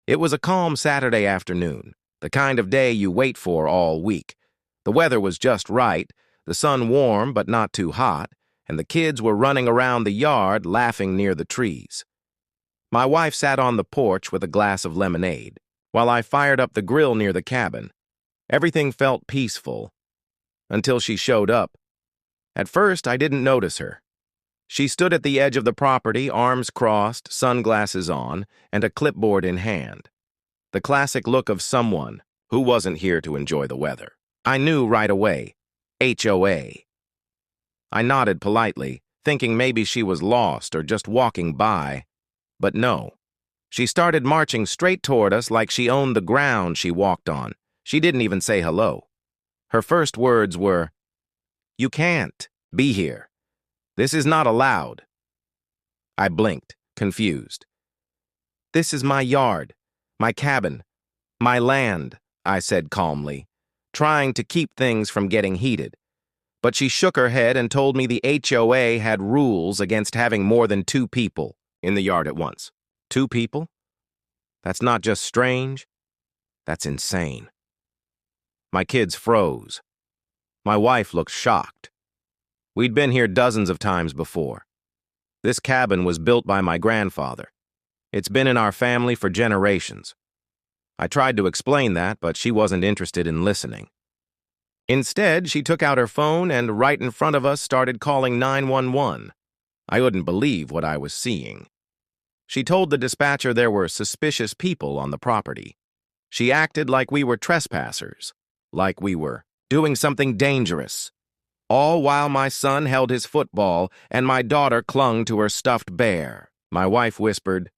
It was a calm Saturday afternoon, the kind of day you wait for all week. The weather was just right, the sun warm but not too hot, and the kids were running around the yard laughing near the trees. My wife sat on the porch with a glass of lemonade, while I fired up the grill near the cabin. Everything felt peaceful, until she showed up. At first, I didn't notice her. She stood at the edge of the property, arms crossed, sunglasses on, and a clipboard in hand. The classic look of someone who wasn't here to enjoy the weather. I knew right away, HOA. I nodded politely, thinking maybe she was lost or just walking by. But no. She started marching straight toward us like she owned the ground she walked on. She didn't even say hello. Her first words were, "You can't be here. This is not allowed." I blinked, confused. "This is my yard, my cabin, my land," I said calmly, trying to keep things from getting heated. But she shook her head and told me the HOA had rules against having more than 2 people in the yard at once. 2 people? That's not just strange, that's insane. My kids froze. My wife looked shocked. We'd been here dozens of times before. This cabin was built by my grandfather. It's been in our family for generations. I tried to explain that, but she wasn't interested in listening. Instead, she took out her phone and right in front of us started calling 911. I couldn't believe what I was seeing. She told the dispatcher there were suspicious people on the property. She acted like we were trespassers, like we were doing something dangerous. All while my son held his football and my daughter clung to her stuffed bear. My wife whispered,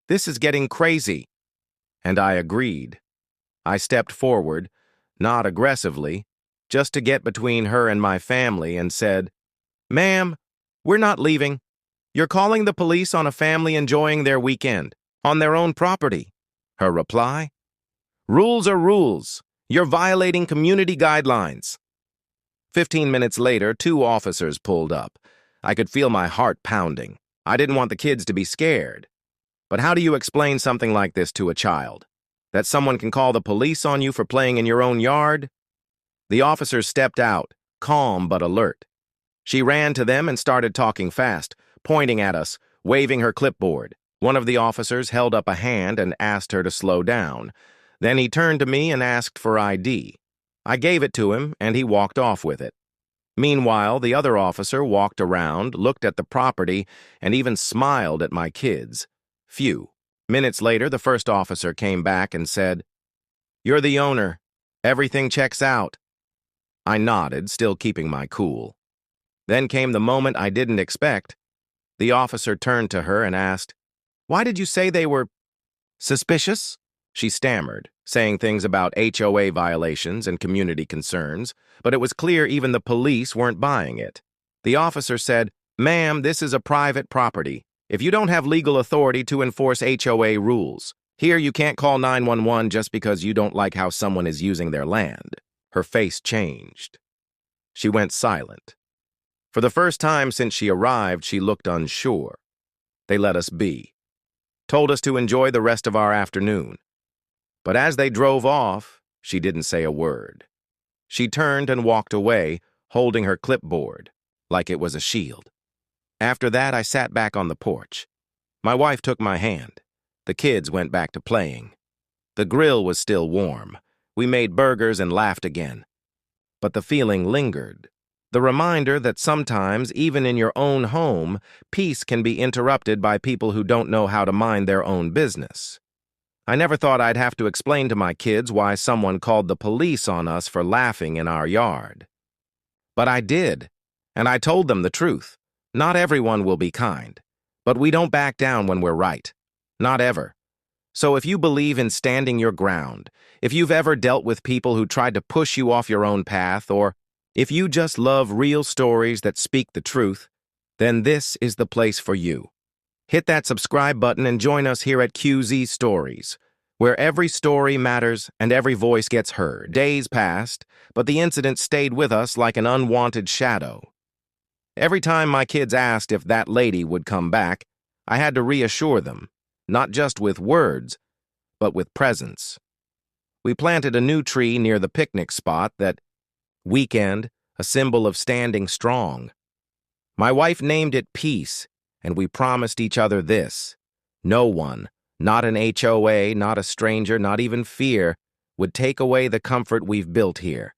"This is getting crazy." And I agreed. I stepped forward, not aggressively, just to get between her and my family and said, "Ma'am, we're not leaving. You're calling the police on a family enjoying their weekend, on their own property." Her reply, "Rules are rules. You're violating community guidelines." 15 minutes later, 2 officers pulled up. I could feel my heart pounding. I didn't want the kids to be scared. But how do you explain something like this to a child? That someone can call the police on you for playing in your own yard? The officers stepped out, calm but alert. She ran to them and started talking fast, pointing at us, waving her clipboard. One of the officers held up a hand and asked her to slow down. Then he turned to me and asked for ID. I gave it to him, and he walked off with it. Meanwhile, the other officer walked around, looked at the property, and even smiled at my kids. Phew. Minutes later, the first officer came back and said, "You're the owner. Everything checks out." I nodded, still keeping my cool. Then came the moment I didn't expect. The officer turned to her and asked, "Why did you say they were suspicious?" She stammered, saying things about HOA violations and community concerns, but it was clear even the police weren't buying it. The officer said, "Ma'am, this is a private property. If you don't have legal authority to enforce HOA rules, here you can't call 911 just because you don't like how someone is using their land." Her face changed. She went silent. For the first time since she arrived, she looked unsure. They let us be. Told us to enjoy the rest of our afternoon. But as they drove off, she didn't say a word. She turned and walked away, holding her clipboard, like it was a shield. After that, I sat back on the porch. My wife took my hand. The kids went back to playing. The grill was still warm. We made burgers and laughed again. But the feeling lingered. The reminder that sometimes, even in your own home, peace can be interrupted by people who don't know how to mind their own business. I never thought I'd have to explain to my kids why someone called the police on us for laughing in our yard. But I did, and I told them the truth. Not everyone will be kind, but we don't back down when we're right. Not ever. So if you believe in standing your ground, if you've ever dealt with people who tried to push you off your own path, or if you just love real stories that speak the truth, then this is the place for you. Hit that subscribe button and join us here at QZ Stories, where every story matters and every voice gets heard. Days passed, but the incident stayed with us like an unwanted shadow. Every time my kids asked if that lady would come back, I had to reassure them, not just with words, but with presence. We planted a new tree near the picnic spot that weekend, a symbol of standing strong. My wife named it Peace, and we promised each other this: no one, not an HOA, not a stranger, not even fear, would take away the comfort we've built here.